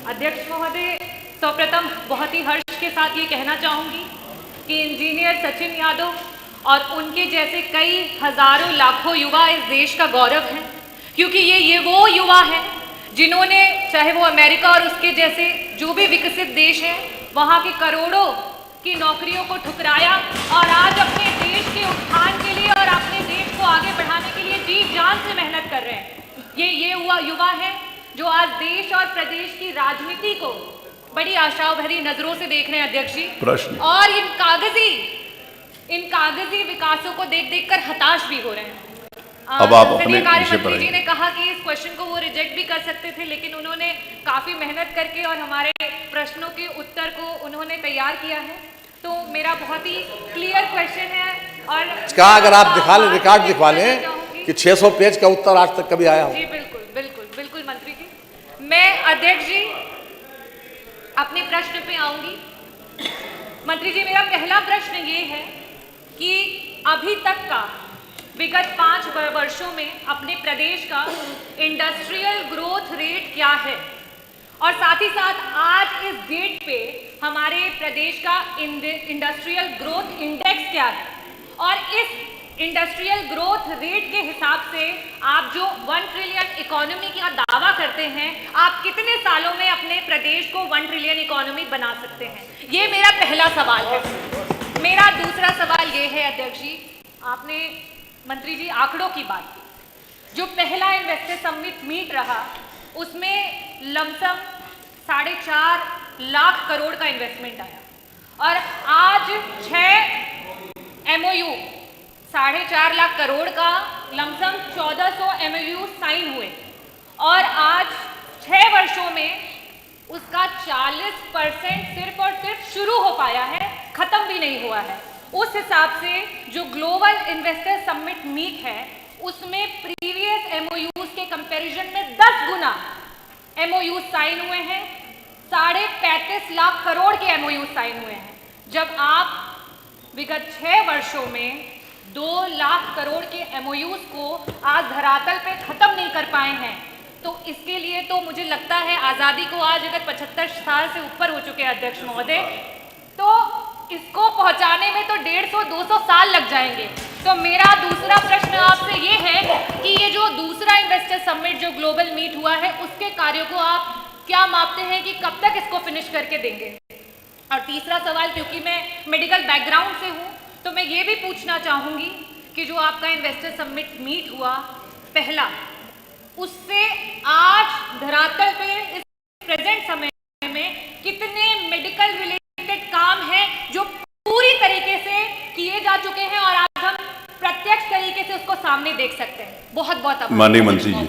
अध्यक्ष महोदय, सर्वप्रथम बहुत ही हर्ष के साथ ये कहना चाहूँगी कि इंजीनियर सचिन यादव और उनके जैसे कई हजारों लाखों युवा इस देश का गौरव हैं, क्योंकि ये वो युवा हैं जिन्होंने, चाहे वो अमेरिका और उसके जैसे जो भी विकसित देश हैं, वहाँ के करोड़ों की नौकरियों को ठुकराया और आज अपने देश के उत्थान के लिए और अपने देश को आगे बढ़ाने के लिए जी जान से मेहनत कर रहे हैं। ये हुआ युवा है जो आज देश और प्रदेश की राजनीति को बड़ी आशाओं भरी नजरों से देख रहे हैं अध्यक्ष जी। प्रश्न और इन कागजी विकासों को देख कर हताश भी हो रहे हैं। अब आप अपने कार्य मंत्री जी ने कहा कि इस क्वेश्चन को वो रिजेक्ट भी कर सकते थे, लेकिन उन्होंने काफी मेहनत करके और हमारे प्रश्नों के उत्तर को उन्होंने तैयार किया है। तो मेरा बहुत ही क्लियर क्वेश्चन है और इसका अगर आप दिखा लें, रिकॉर्ड दिखवा लें कि 600 पेज का उत्तर आज तक कभी आया हो। जी बिल्कुल मंत्री जी। मैं अध्यक्ष जी अपने प्रश्न पे आऊंगी। मंत्री जी, मेरा पहला प्रश्न ये है कि अभी तक का विगत 5 वर्षों में अपने प्रदेश का इंडस्ट्रियल ग्रोथ रेट क्या है, और साथ ही साथ आज इस डेट पे हमारे प्रदेश का इंडस्ट्रियल ग्रोथ इंडेक्स क्या है, और इस इंडस्ट्रियल ग्रोथ रेट के हिसाब से आप जो 1 ट्रिलियन इकोनॉमी का दावा करते हैं, आप कितने सालों में अपने प्रदेश को 1 ट्रिलियन इकोनॉमी बना सकते हैं? ये मेरा पहला सवाल है। मेरा दूसरा सवाल ये है अध्यक्ष जी, आपने मंत्री जी आंकड़ों की बात की। जो पहला इन्वेस्टर समिट मीट रहा उसमें लमसम 4.5 लाख करोड़ का इन्वेस्टमेंट आया और आज 6 MOU 4.5 लाख करोड़ का लमसम 1400 MOU साइन हुए और आज 6 वर्षों में उसका 40% सिर्फ और सिर्फ शुरू हो पाया है, खत्म भी नहीं हुआ है। उस हिसाब से जो ग्लोबल इन्वेस्टर समिट मीट है उसमें प्रीवियस MOUs के कंपैरिजन में 10 गुना MOU साइन हुए हैं, 35.5 लाख करोड़ के MOU साइन हुए हैं। जब आप विगत 6 वर्षों में 2 लाख करोड़ के MOUs को आज धरातल पे खत्म नहीं कर पाए हैं, तो इसके लिए तो मुझे लगता है आज़ादी को आज अगर 75 साल से ऊपर हो चुके हैं अध्यक्ष महोदय, तो इसको पहुंचाने में तो 150-200 साल लग जाएंगे। तो मेरा दूसरा प्रश्न आपसे ये है कि ये जो दूसरा इन्वेस्टर समिट जो ग्लोबल मीट हुआ है उसके कार्यों को आप क्या मापते हैं कि कब तक इसको फिनिश करके देंगे? और तीसरा सवाल, क्योंकि मैं मेडिकल बैकग्राउंड से हूँ, तो मैं ये भी पूछना चाहूँगी कि जो आपका इन्वेस्टर समिट मीट हुआ पहला, उससे आज धरातल पे इस प्रेजेंट समय में कितने मेडिकल रिलेटेड काम हैं जो पूरी तरीके से किए जा चुके हैं और आज हम प्रत्यक्ष तरीके से उसको सामने देख सकते हैं? बहुत बहुत आभार। माननीय मंत्री जी।